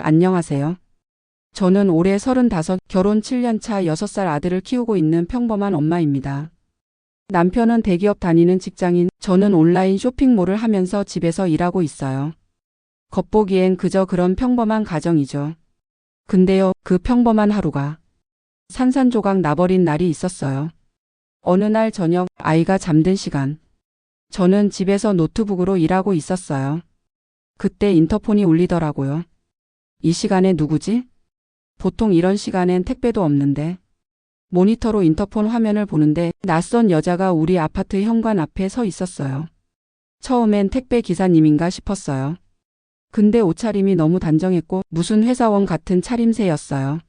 안녕하세요. 저는 올해 35, 결혼 7년 차 6살 아들을 키우고 있는 평범한 엄마입니다. 남편은 대기업 다니는 직장인, 저는 온라인 쇼핑몰을 하면서 집에서 일하고 있어요. 겉보기엔 그저 그런 평범한 가정이죠. 근데요, 그 평범한 하루가 산산조각 나버린 날이 있었어요. 어느 날 저녁, 아이가 잠든 시간. 저는 집에서 노트북으로 일하고 있었어요. 그때 인터폰이 울리더라고요. 이 시간에 누구지? 보통 이런 시간엔 택배도 없는데. 모니터로 인터폰 화면을 보는데 낯선 여자가 우리 아파트 현관 앞에 서 있었어요. 처음엔 택배 기사님인가 싶었어요. 근데 옷차림이 너무 단정했고 무슨 회사원 같은 차림새였어요.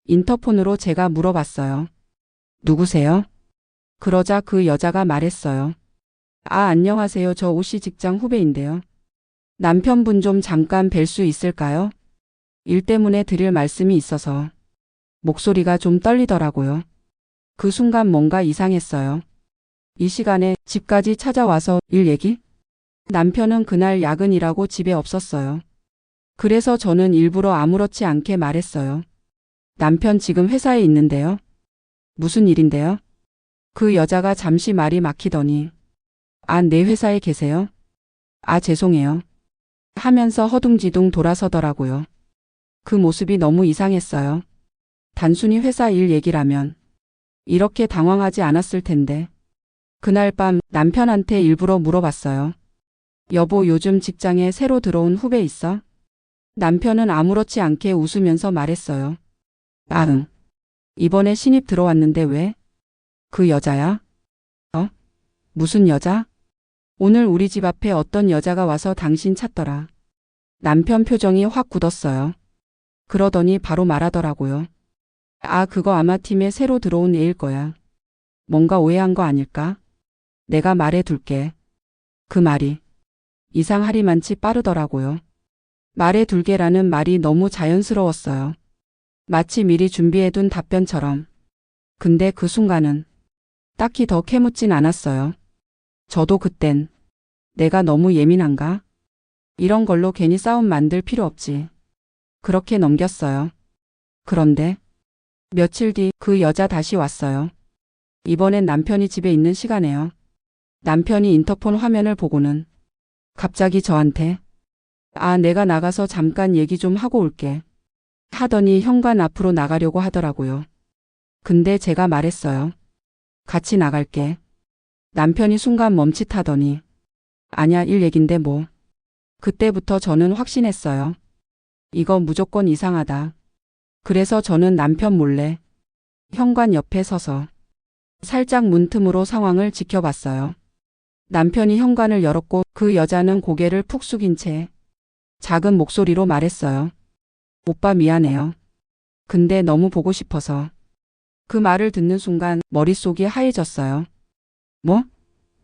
인터폰으로 제가 물어봤어요. 누구세요? 그러자 그 여자가 말했어요. 안녕하세요. 저 오씨 직장 후배인데요. 남편분 좀 잠깐 뵐 수 있을까요? 일 때문에 드릴 말씀이 있어서. 목소리가 좀 떨리더라고요. 그 순간 뭔가 이상했어요. 이 시간에 집까지 찾아와서 일 얘기? 남편은 그날 야근이라고 집에 없었어요. 그래서 저는 일부러 아무렇지 않게 말했어요. 남편 지금 회사에 있는데요. 무슨 일인데요? 그 여자가 잠시 말이 막히더니 내 회사에 계세요? 죄송해요. 하면서 허둥지둥 돌아서더라고요. 그 모습이 너무 이상했어요. 단순히 회사 일 얘기라면 이렇게 당황하지 않았을 텐데. 그날 밤 남편한테 일부러 물어봤어요. 여보, 요즘 직장에 새로 들어온 후배 있어? 남편은 아무렇지 않게 웃으면서 말했어요. 응. 이번에 신입 들어왔는데 왜? 그 여자야? 무슨 여자? 오늘 우리 집 앞에 어떤 여자가 와서 당신 찾더라. 남편 표정이 확 굳었어요. 그러더니 바로 말하더라고요. 그거 아마 팀에 새로 들어온 애일 거야. 뭔가 오해한 거 아닐까? 내가 말해둘게. 그 말이 이상하리만치 빠르더라고요. 말해둘게라는 말이 너무 자연스러웠어요. 마치 미리 준비해둔 답변처럼. 근데 그 순간은 딱히 더 캐묻진 않았어요. 저도 그땐 내가 너무 예민한가? 이런 걸로 괜히 싸움 만들 필요 없지. 그렇게 넘겼어요. 그런데 며칠 뒤 그 여자 다시 왔어요. 이번엔 남편이 집에 있는 시간에요. 남편이 인터폰 화면을 보고는 갑자기 저한테 내가 나가서 잠깐 얘기 좀 하고 올게. 하더니 현관 앞으로 나가려고 하더라고요. 근데 제가 말했어요. 같이 나갈게. 남편이 순간 멈칫하더니 아냐, 일 얘긴데 뭐. 그때부터 저는 확신했어요. 이거 무조건 이상하다. 그래서 저는 남편 몰래 현관 옆에 서서 살짝 문틈으로 상황을 지켜봤어요. 남편이 현관을 열었고 그 여자는 고개를 푹 숙인 채 작은 목소리로 말했어요. 오빠 미안해요. 근데 너무 보고 싶어서. 그 말을 듣는 순간 머릿속이 하얘졌어요. 뭐?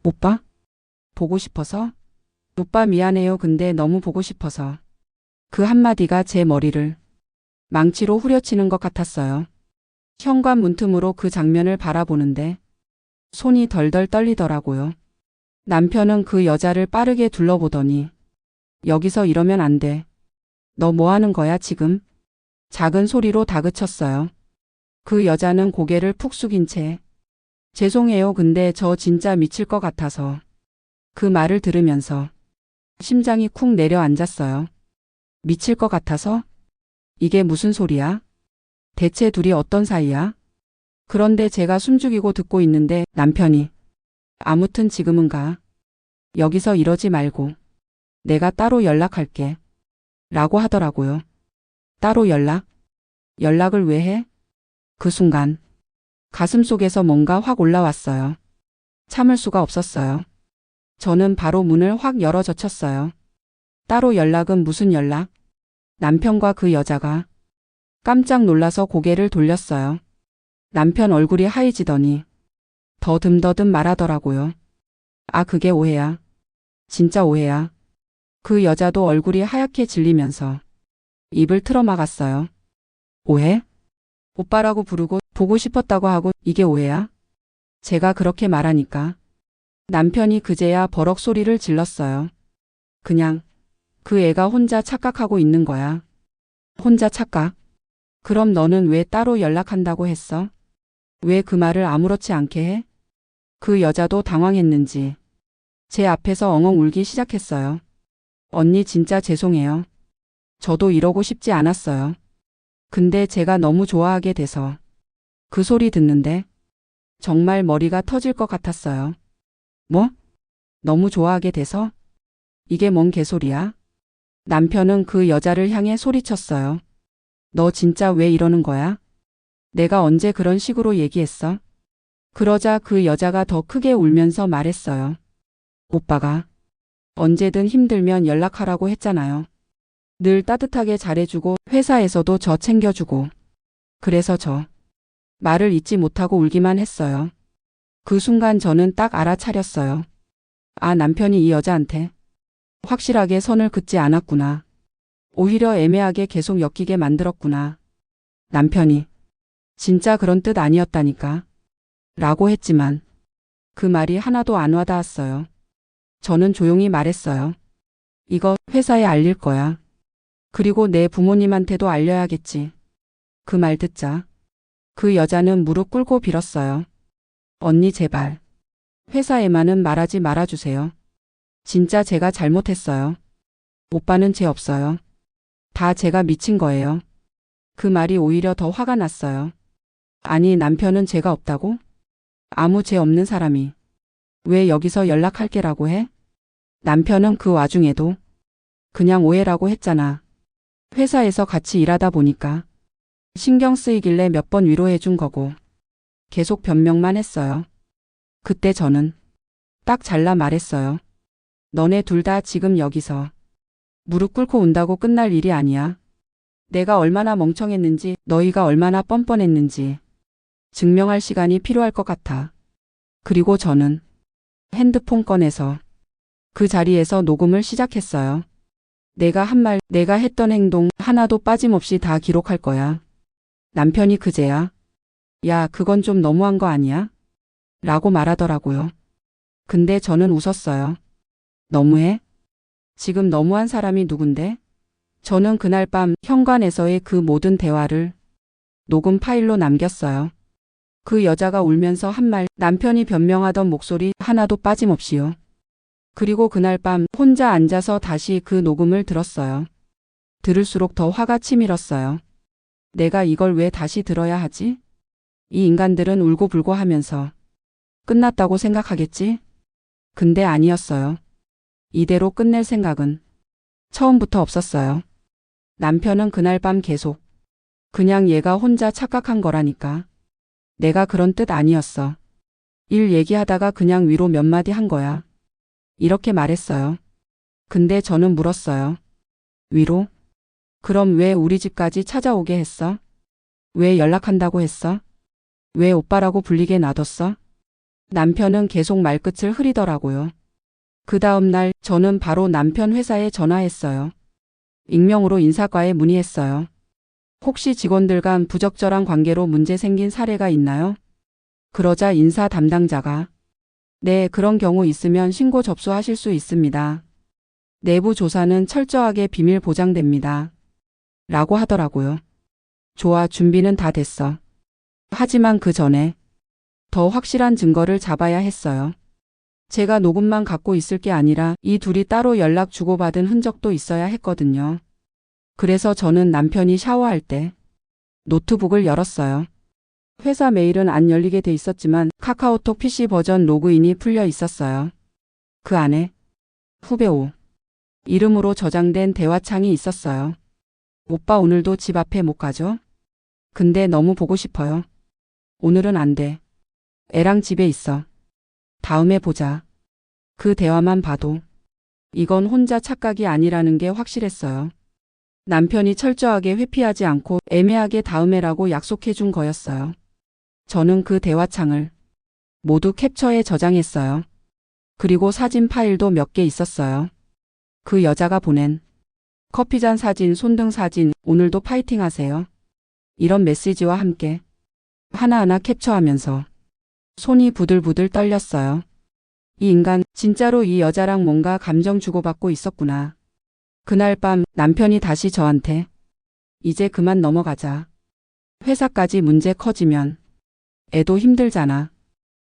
오빠? 보고 싶어서? 오빠 미안해요. 근데 너무 보고 싶어서. 그 한마디가 제 머리를 망치로 후려치는 것 같았어요. 현관 문틈으로 그 장면을 바라보는데 손이 덜덜 떨리더라고요. 남편은 그 여자를 빠르게 둘러보더니 여기서 이러면 안 돼. 너 뭐 하는 거야 지금? 작은 소리로 다그쳤어요. 그 여자는 고개를 푹 숙인 채 죄송해요. 근데 저 진짜 미칠 것 같아서. 그 말을 들으면서 심장이 쿵 내려앉았어요. 미칠 것 같아서? 이게 무슨 소리야? 대체 둘이 어떤 사이야? 그런데 제가 숨죽이고 듣고 있는데 남편이 아무튼 지금은 가. 여기서 이러지 말고 내가 따로 연락할게. 라고 하더라고요. 따로 연락? 연락을 왜 해? 그 순간 가슴속에서 뭔가 확 올라왔어요. 참을 수가 없었어요. 저는 바로 문을 확 열어 젖혔어요. 따로 연락은 무슨 연락? 남편과 그 여자가 깜짝 놀라서 고개를 돌렸어요. 남편 얼굴이 하얘지더니 더듬더듬 말하더라고요. 그게 오해야. 진짜 오해야. 그 여자도 얼굴이 하얗게 질리면서 입을 틀어막았어요. 오해? 오빠라고 부르고 보고 싶었다고 하고 이게 오해야? 제가 그렇게 말하니까 남편이 그제야 버럭 소리를 질렀어요. 그냥 그 애가 혼자 착각하고 있는 거야. 혼자 착각. 그럼 너는 왜 따로 연락한다고 했어? 왜 그 말을 아무렇지 않게 해? 그 여자도 당황했는지 제 앞에서 엉엉 울기 시작했어요. 언니 진짜 죄송해요. 저도 이러고 싶지 않았어요. 근데 제가 너무 좋아하게 돼서 그 소리 듣는데 정말 머리가 터질 것 같았어요. 뭐? 너무 좋아하게 돼서? 이게 뭔 개소리야? 남편은 그 여자를 향해 소리쳤어요. 너 진짜 왜 이러는 거야? 내가 언제 그런 식으로 얘기했어? 그러자 그 여자가 더 크게 울면서 말했어요. 오빠가 언제든 힘들면 연락하라고 했잖아요. 늘 따뜻하게 잘해주고 회사에서도 저 챙겨주고. 그래서 저 말을 잊지 못하고 울기만 했어요. 그 순간 저는 딱 알아차렸어요. 아, 남편이 이 여자한테 확실하게 선을 긋지 않았구나. 오히려 애매하게 계속 엮이게 만들었구나. 남편이 진짜 그런 뜻 아니었다니까. 라고 했지만 그 말이 하나도 안 와닿았어요. 저는 조용히 말했어요. 이거 회사에 알릴 거야. 그리고 내 부모님한테도 알려야겠지. 그 말 듣자 그 여자는 무릎 꿇고 빌었어요. 언니 제발 회사에만은 말하지 말아주세요. 진짜 제가 잘못했어요. 오빠는 죄 없어요. 다 제가 미친 거예요. 그 말이 오히려 더 화가 났어요. 아니, 남편은 죄가 없다고? 아무 죄 없는 사람이 왜 여기서 연락할게라고 해? 남편은 그 와중에도 그냥 오해라고 했잖아. 회사에서 같이 일하다 보니까 신경 쓰이길래 몇 번 위로해 준 거고 계속 변명만 했어요. 그때 저는 딱 잘라 말했어요. 너네 둘 다 지금 여기서 무릎 꿇고 운다고 끝날 일이 아니야. 내가 얼마나 멍청했는지, 너희가 얼마나 뻔뻔했는지 증명할 시간이 필요할 것 같아. 그리고 저는 핸드폰 꺼내서 그 자리에서 녹음을 시작했어요. 내가 한 말, 내가 했던 행동 하나도 빠짐없이 다 기록할 거야. 남편이 그제야 야, 그건 좀 너무한 거 아니야? 라고 말하더라고요. 근데 저는 웃었어요. 너무해? 지금 너무한 사람이 누군데? 저는 그날 밤 현관에서의 그 모든 대화를 녹음 파일로 남겼어요. 그 여자가 울면서 한 말, 남편이 변명하던 목소리 하나도 빠짐없이요. 그리고 그날 밤 혼자 앉아서 다시 그 녹음을 들었어요. 들을수록 더 화가 치밀었어요. 내가 이걸 왜 다시 들어야 하지? 이 인간들은 울고불고 하면서 끝났다고 생각하겠지? 근데 아니었어요. 이대로 끝낼 생각은 처음부터 없었어요. 남편은 그날 밤 계속 그냥 얘가 혼자 착각한 거라니까. 내가 그런 뜻 아니었어. 일 얘기하다가 그냥 위로 몇 마디 한 거야. 이렇게 말했어요. 근데 저는 물었어요. 위로? 그럼 왜 우리 집까지 찾아오게 했어? 왜 연락한다고 했어? 왜 오빠라고 불리게 놔뒀어? 남편은 계속 말끝을 흐리더라고요. 그 다음 날 저는 바로 남편 회사에 전화했어요. 익명으로 인사과에 문의했어요. 혹시 직원들 간 부적절한 관계로 문제 생긴 사례가 있나요? 그러자 인사 담당자가 네, 그런 경우 있으면 신고 접수하실 수 있습니다. 내부 조사는 철저하게 비밀 보장됩니다. 라고 하더라고요. 좋아, 준비는 다 됐어. 하지만 그 전에 더 확실한 증거를 잡아야 했어요. 제가 녹음만 갖고 있을 게 아니라 이 둘이 따로 연락 주고받은 흔적도 있어야 했거든요. 그래서 저는 남편이 샤워할 때 노트북을 열었어요. 회사 메일은 안 열리게 돼 있었지만 카카오톡 PC 버전 로그인이 풀려 있었어요. 그 안에 후배오 이름으로 저장된 대화창이 있었어요. 오빠 오늘도 집 앞에 못 가죠? 근데 너무 보고 싶어요. 오늘은 안 돼. 애랑 집에 있어. 다음에 보자. 그 대화만 봐도 이건 혼자 착각이 아니라는 게 확실했어요. 남편이 철저하게 회피하지 않고 애매하게 다음에라고 약속해 준 거였어요. 저는 그 대화창을 모두 캡처해 저장했어요. 그리고 사진 파일도 몇 개 있었어요. 그 여자가 보낸 커피잔 사진, 손등 사진, 오늘도 파이팅 하세요. 이런 메시지와 함께 하나하나 캡처하면서 손이 부들부들 떨렸어요. 이 인간 진짜로 이 여자랑 뭔가 감정 주고받고 있었구나. 그날 밤 남편이 다시 저한테 이제 그만 넘어가자. 회사까지 문제 커지면 애도 힘들잖아.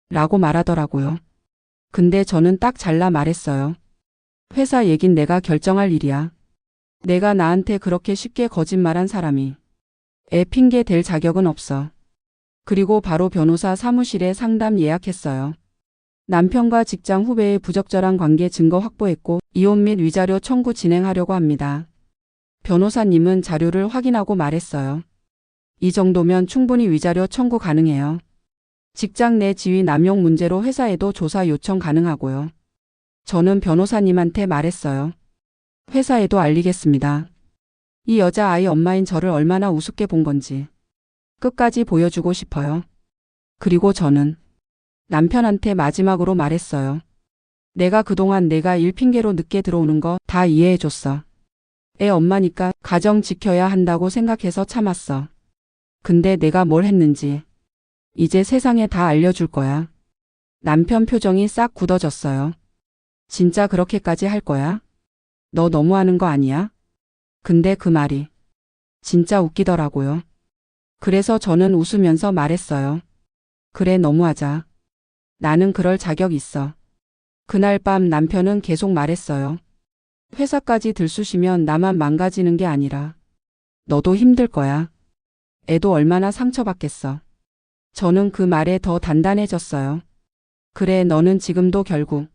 라고 말하더라고요. 근데 저는 딱 잘라 말했어요. 회사 얘긴 내가 결정할 일이야. 내가 나한테 그렇게 쉽게 거짓말한 사람이 애 핑계 댈 자격은 없어. 그리고 바로 변호사 사무실에 상담 예약했어요. 남편과 직장 후배의 부적절한 관계 증거 확보했고 이혼 및 위자료 청구 진행하려고 합니다. 변호사님은 자료를 확인하고 말했어요. 이 정도면 충분히 위자료 청구 가능해요. 직장 내 지위 남용 문제로 회사에도 조사 요청 가능하고요. 저는 변호사님한테 말했어요. 회사에도 알리겠습니다. 이 여자아이 엄마인 저를 얼마나 우습게 본 건지 끝까지 보여주고 싶어요. 그리고 저는 남편한테 마지막으로 말했어요. 내가 그동안 내가 일 핑계로 늦게 들어오는 거 다 이해해줬어. 애 엄마니까 가정 지켜야 한다고 생각해서 참았어. 근데 내가 뭘 했는지 이제 세상에 다 알려줄 거야. 남편 표정이 싹 굳어졌어요. 진짜 그렇게까지 할 거야? 너 너무하는 거 아니야? 근데 그 말이 진짜 웃기더라고요. 그래서 저는 웃으면서 말했어요. 그래, 너무하자. 나는 그럴 자격 있어. 그날 밤 남편은 계속 말했어요. 회사까지 들쑤시면 나만 망가지는 게 아니라 너도 힘들 거야. 애도 얼마나 상처받겠어. 저는 그 말에 더 단단해졌어요. 그래, 너는 지금도 결국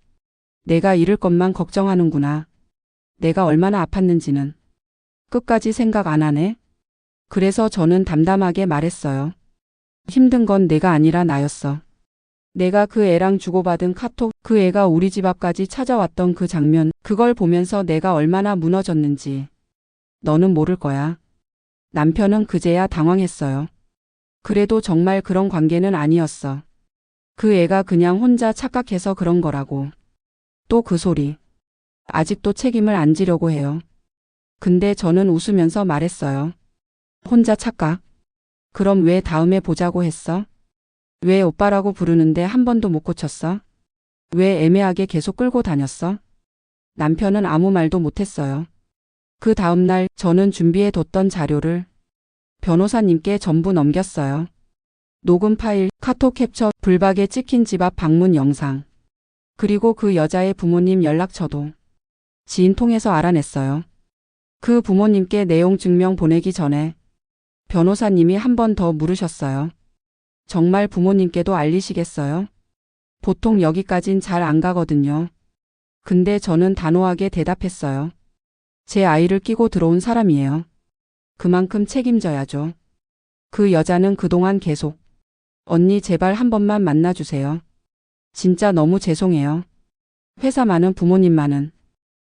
내가 잃을 것만 걱정하는구나. 내가 얼마나 아팠는지는 끝까지 생각 안 하네. 그래서 저는 담담하게 말했어요. 힘든 건 내가 아니라 나였어. 내가 그 애랑 주고받은 카톡, 그 애가 우리 집 앞까지 찾아왔던 그 장면, 그걸 보면서 내가 얼마나 무너졌는지 너는 모를 거야. 남편은 그제야 당황했어요. 그래도 정말 그런 관계는 아니었어. 그 애가 그냥 혼자 착각해서 그런 거라고. 또 그 소리. 아직도 책임을 안 지려고 해요. 근데 저는 웃으면서 말했어요. 혼자 착각? 그럼 왜 다음에 보자고 했어? 왜 오빠라고 부르는데 한 번도 못 고쳤어? 왜 애매하게 계속 끌고 다녔어? 남편은 아무 말도 못했어요. 그 다음날 저는 준비해 뒀던 자료를 변호사님께 전부 넘겼어요. 녹음 파일, 카톡 캡처, 불박에 찍힌 집 앞 방문 영상. 그리고 그 여자의 부모님 연락처도 지인 통해서 알아냈어요. 그 부모님께 내용 증명 보내기 전에 변호사님이 한 번 더 물으셨어요. 정말 부모님께도 알리시겠어요? 보통 여기까진 잘 안 가거든요. 근데 저는 단호하게 대답했어요. 제 아이를 끼고 들어온 사람이에요. 그만큼 책임져야죠. 그 여자는 그동안 계속 언니 제발 한 번만 만나주세요. 진짜 너무 죄송해요. 회사 많은 부모님만은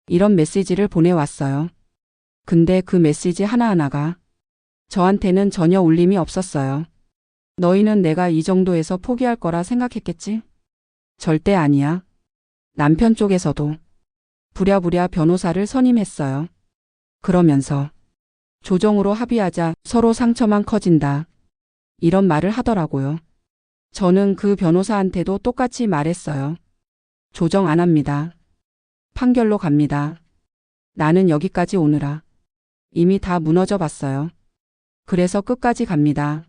이런 메시지를 보내왔어요. 근데 그 메시지 하나하나가 저한테는 전혀 울림이 없었어요. 너희는 내가 이 정도에서 포기할 거라 생각했겠지? 절대 아니야. 남편 쪽에서도 부랴부랴 변호사를 선임했어요. 그러면서 조정으로 합의하자 서로 상처만 커진다. 이런 말을 하더라고요. 저는 그 변호사한테도 똑같이 말했어요. 조정 안 합니다. 판결로 갑니다. 나는 여기까지 오느라 이미 다 무너져 봤어요. 그래서 끝까지 갑니다.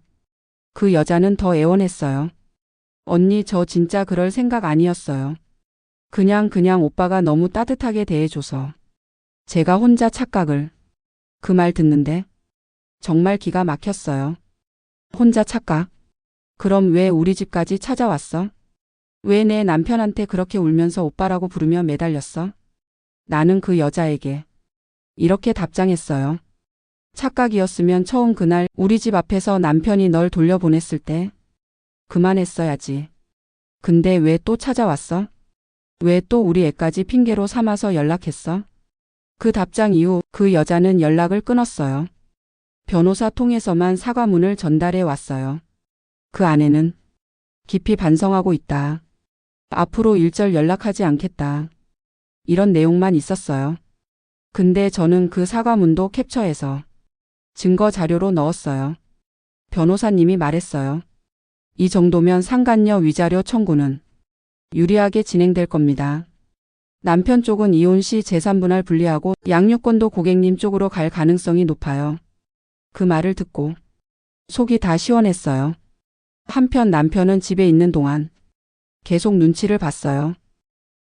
그 여자는 더 애원했어요. 언니, 저 진짜 그럴 생각 아니었어요. 그냥 오빠가 너무 따뜻하게 대해줘서 제가 혼자 착각을. 그 말 듣는데 정말 기가 막혔어요. 혼자 착각? 그럼 왜 우리 집까지 찾아왔어? 왜 내 남편한테 그렇게 울면서 오빠라고 부르며 매달렸어? 나는 그 여자에게 이렇게 답장했어요. 착각이었으면 처음 그날 우리 집 앞에서 남편이 널 돌려보냈을 때 그만했어야지. 근데 왜 또 찾아왔어? 왜 또 우리 애까지 핑계로 삼아서 연락했어? 그 답장 이후 그 여자는 연락을 끊었어요. 변호사 통해서만 사과문을 전달해 왔어요. 그 안에는 깊이 반성하고 있다. 앞으로 일절 연락하지 않겠다. 이런 내용만 있었어요. 근데 저는 그 사과문도 캡처해서 증거 자료로 넣었어요. 변호사님이 말했어요. 이 정도면 상간녀 위자료 청구는 유리하게 진행될 겁니다. 남편 쪽은 이혼 시 재산 분할 분리하고 양육권도 고객님 쪽으로 갈 가능성이 높아요. 그 말을 듣고 속이 다 시원했어요. 한편 남편은 집에 있는 동안 계속 눈치를 봤어요.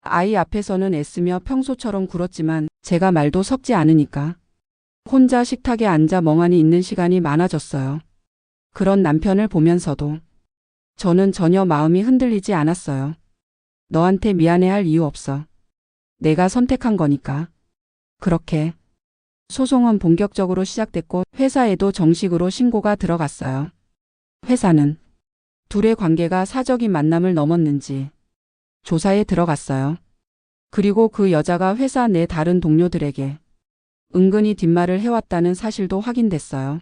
아이 앞에서는 애쓰며 평소처럼 굴었지만 제가 말도 섞지 않으니까 혼자 식탁에 앉아 멍하니 있는 시간이 많아졌어요. 그런 남편을 보면서도 저는 전혀 마음이 흔들리지 않았어요. 너한테 미안해할 이유 없어. 내가 선택한 거니까. 그렇게 소송은 본격적으로 시작됐고 회사에도 정식으로 신고가 들어갔어요. 회사는 둘의 관계가 사적인 만남을 넘었는지 조사에 들어갔어요. 그리고 그 여자가 회사 내 다른 동료들에게 은근히 뒷말을 해왔다는 사실도 확인됐어요.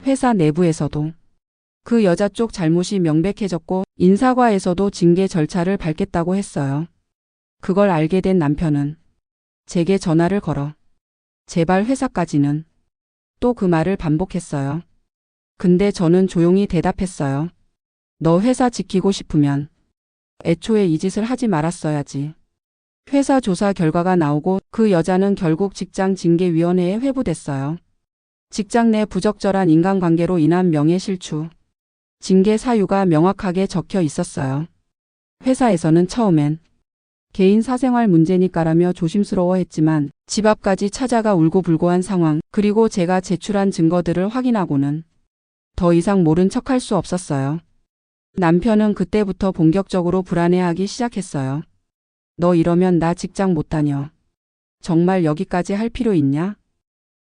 회사 내부에서도 그 여자 쪽 잘못이 명백해졌고 인사과에서도 징계 절차를 밟겠다고 했어요. 그걸 알게 된 남편은 제게 전화를 걸어 제발 회사까지는 또 그 말을 반복했어요. 근데 저는 조용히 대답했어요. 너 회사 지키고 싶으면 애초에 이 짓을 하지 말았어야지. 회사 조사 결과가 나오고 그 여자는 결국 직장징계위원회에 회부됐어요. 직장 내 부적절한 인간관계로 인한 명예실추, 징계 사유가 명확하게 적혀 있었어요. 회사에서는 처음엔 개인 사생활 문제니까라며 조심스러워했지만 집 앞까지 찾아가 울고불고한 상황, 그리고 제가 제출한 증거들을 확인하고는 더 이상 모른 척할 수 없었어요. 남편은 그때부터 본격적으로 불안해하기 시작했어요. 너 이러면 나 직장 못 다녀. 정말 여기까지 할 필요 있냐?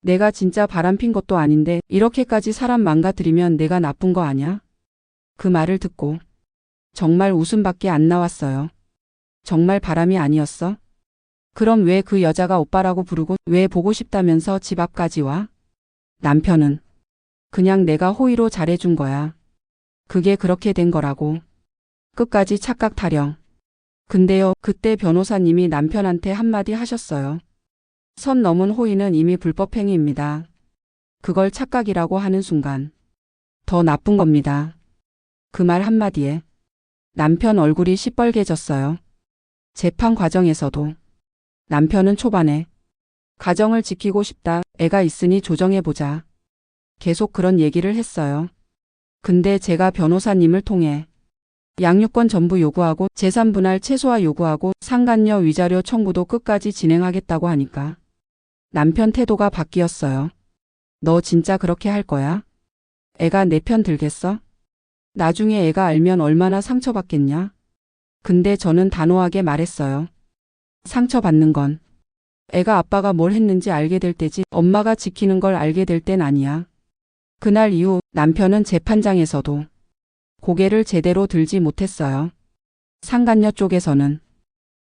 내가 진짜 바람핀 것도 아닌데 이렇게까지 사람 망가뜨리면 내가 나쁜 거 아냐? 그 말을 듣고 정말 웃음밖에 안 나왔어요. 정말 바람이 아니었어? 그럼 왜 그 여자가 오빠라고 부르고 왜 보고 싶다면서 집 앞까지 와? 남편은 그냥 내가 호의로 잘해준 거야. 그게 그렇게 된 거라고. 끝까지 착각 타령. 근데요, 그때 변호사님이 남편한테 한마디 하셨어요. 선 넘은 호의는 이미 불법행위입니다. 그걸 착각이라고 하는 순간 더 나쁜 겁니다. 그 말 한마디에 남편 얼굴이 시뻘개졌어요. 재판 과정에서도 남편은 초반에 가정을 지키고 싶다, 애가 있으니 조정해보자. 계속 그런 얘기를 했어요. 근데 제가 변호사님을 통해 양육권 전부 요구하고 재산 분할 최소화 요구하고 상간녀 위자료 청구도 끝까지 진행하겠다고 하니까 남편 태도가 바뀌었어요. 너 진짜 그렇게 할 거야? 애가 내 편 들겠어? 나중에 애가 알면 얼마나 상처받겠냐? 근데 저는 단호하게 말했어요. 상처받는 건 애가 아빠가 뭘 했는지 알게 될 때지 엄마가 지키는 걸 알게 될 땐 아니야. 그날 이후 남편은 재판장에서도 고개를 제대로 들지 못했어요. 상간녀 쪽에서는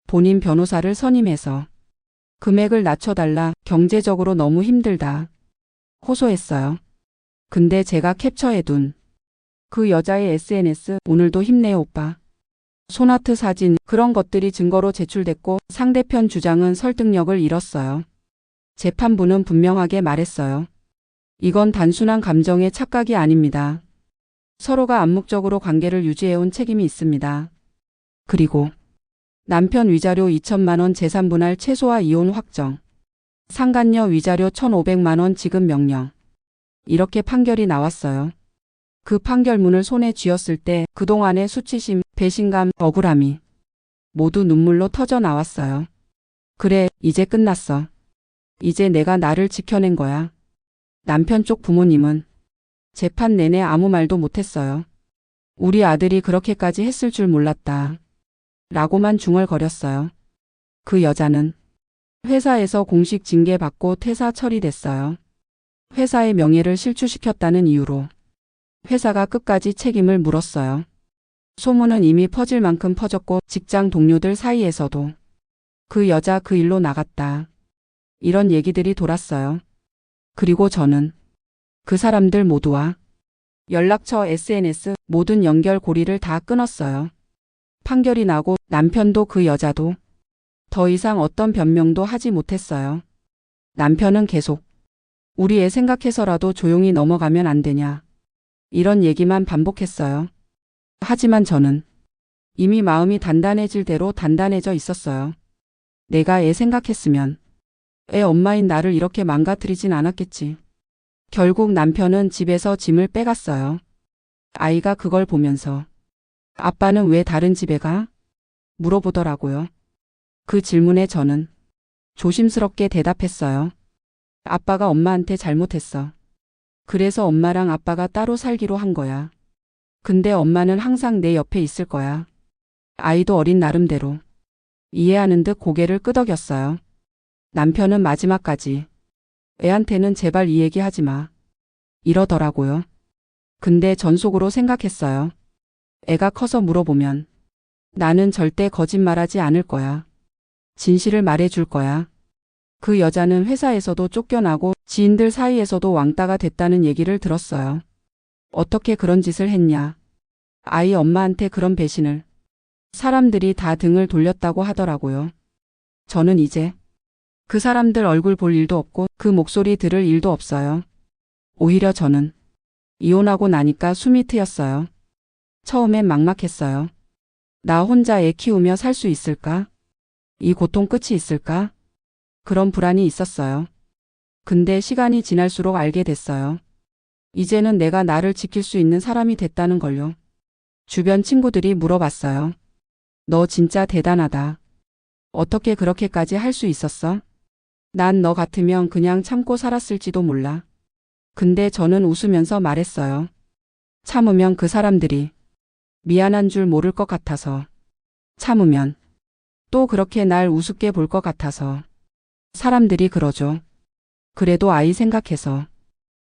본인 변호사를 선임해서 금액을 낮춰달라, 경제적으로 너무 힘들다 호소했어요. 근데 제가 캡처해둔 그 여자의 SNS, 오늘도 힘내요 오빠, 손아트 사진, 그런 것들이 증거로 제출됐고 상대편 주장은 설득력을 잃었어요. 재판부는 분명하게 말했어요. 이건 단순한 감정의 착각이 아닙니다. 서로가 암묵적으로 관계를 유지해온 책임이 있습니다. 그리고 남편 위자료 2천만 원 재산 분할 최소화 이혼 확정, 상간녀 위자료 1,500만 원 지급 명령. 이렇게 판결이 나왔어요. 그 판결문을 손에 쥐었을 때 그동안의 수치심, 배신감, 억울함이 모두 눈물로 터져 나왔어요. 그래, 이제 끝났어. 이제 내가 나를 지켜낸 거야. 남편 쪽 부모님은 재판 내내 아무 말도 못했어요. 우리 아들이 그렇게까지 했을 줄 몰랐다 라고만 중얼거렸어요. 그 여자는 회사에서 공식 징계받고 퇴사 처리됐어요. 회사의 명예를 실추시켰다는 이유로 회사가 끝까지 책임을 물었어요. 소문은 이미 퍼질 만큼 퍼졌고 직장 동료들 사이에서도 그 여자 그 일로 나갔다, 이런 얘기들이 돌았어요. 그리고 저는 그 사람들 모두와 연락처, SNS, 모든 연결고리를 다 끊었어요. 판결이 나고 남편도 그 여자도 더 이상 어떤 변명도 하지 못했어요. 남편은 계속 우리 애 생각해서라도 조용히 넘어가면 안 되냐, 이런 얘기만 반복했어요. 하지만 저는 이미 마음이 단단해질 대로 단단해져 있었어요. 내가 애 생각했으면 애 엄마인 나를 이렇게 망가뜨리진 않았겠지. 결국 남편은 집에서 짐을 빼갔어요. 아이가 그걸 보면서 아빠는 왜 다른 집에 가? 물어보더라고요. 그 질문에 저는 조심스럽게 대답했어요. 아빠가 엄마한테 잘못했어. 그래서 엄마랑 아빠가 따로 살기로 한 거야. 근데 엄마는 항상 내 옆에 있을 거야. 아이도 어린 나름대로 이해하는 듯 고개를 끄덕였어요. 남편은 마지막까지 애한테는 제발 이 얘기 하지 마. 이러더라고요. 근데 전 속으로 생각했어요. 애가 커서 물어보면 나는 절대 거짓말하지 않을 거야. 진실을 말해줄 거야. 그 여자는 회사에서도 쫓겨나고 지인들 사이에서도 왕따가 됐다는 얘기를 들었어요. 어떻게 그런 짓을 했냐. 아이 엄마한테 그런 배신을. 사람들이 다 등을 돌렸다고 하더라고요. 저는 이제 그 사람들 얼굴 볼 일도 없고 그 목소리 들을 일도 없어요. 오히려 저는 이혼하고 나니까 숨이 트였어요. 처음엔 막막했어요. 나 혼자 애 키우며 살 수 있을까? 이 고통 끝이 있을까? 그런 불안이 있었어요. 근데 시간이 지날수록 알게 됐어요. 이제는 내가 나를 지킬 수 있는 사람이 됐다는 걸요. 주변 친구들이 물어봤어요. 너 진짜 대단하다. 어떻게 그렇게까지 할 수 있었어? 난 너 같으면 그냥 참고 살았을지도 몰라. 근데 저는 웃으면서 말했어요. 참으면 그 사람들이 미안한 줄 모를 것 같아서. 참으면 또 그렇게 날 우습게 볼 것 같아서. 사람들이 그러죠. 그래도 아이 생각해서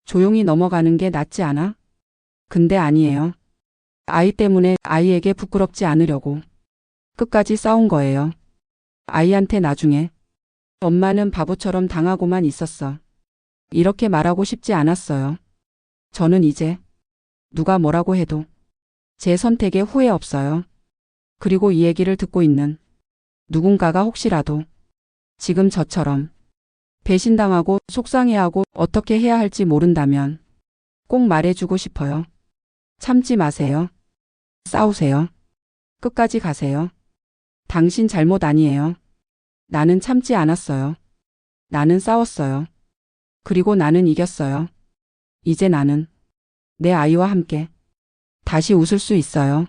조용히 넘어가는 게 낫지 않아? 근데 아니에요. 아이 때문에 아이에게 부끄럽지 않으려고 끝까지 싸운 거예요. 아이한테 나중에 엄마는 바보처럼 당하고만 있었어. 이렇게 말하고 싶지 않았어요. 저는 이제 누가 뭐라고 해도 제 선택에 후회 없어요. 그리고 이 얘기를 듣고 있는 누군가가 혹시라도 지금 저처럼 배신당하고 속상해하고 어떻게 해야 할지 모른다면 꼭 말해주고 싶어요. 참지 마세요. 싸우세요. 끝까지 가세요. 당신 잘못 아니에요. 나는 참지 않았어요. 나는 싸웠어요. 그리고 나는 이겼어요. 이제 나는 내 아이와 함께 다시 웃을 수 있어요.